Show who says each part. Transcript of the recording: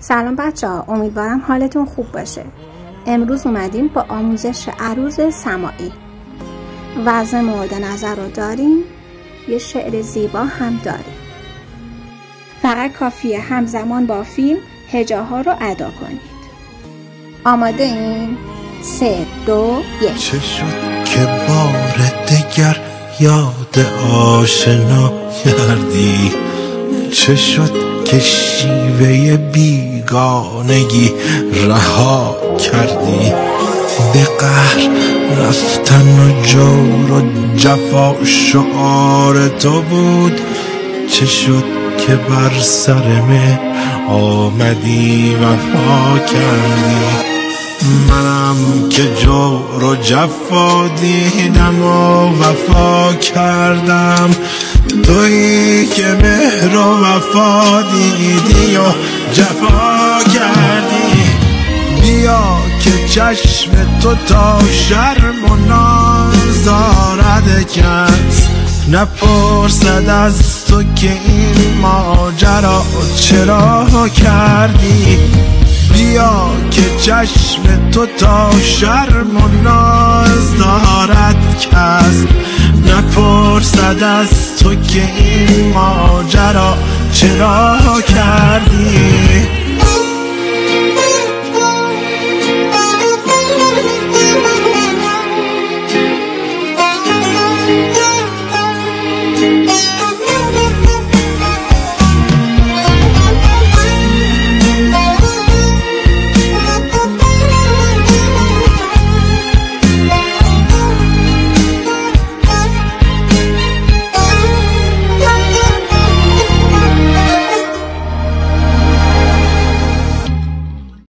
Speaker 1: سلام بچه ها، امیدوارم حالتون خوب باشه. امروز اومدیم با آموزش عروض سماعی. وزن مورد نظر رو داریم، یه شعر زیبا هم داریم. فقط کافیه همزمان با فیلم هجاها رو ادا کنید. آماده این؟ 3 2 1.
Speaker 2: چه شد که بار دگر یاد آشنا کردی؟ چه شد که شیوه بیگانگی رها کردی؟ به قهر رفتن و جور و جفا شعار تو بود. چه شد که بر سر مهر آمدی وفا کردی؟ منم که جور و جفا دیدم و وفا کردم، تویی که مهر و وفا دیدی و جفا کردی. بیا که چشم تو تا شرم و ناز دارد کس، نپرسد از تو که این ماجرا چرا کردی. بیا که چشم تو تا شرم و ناز دارد کس، نپرسد از تو که این ماجرا چرا کردی.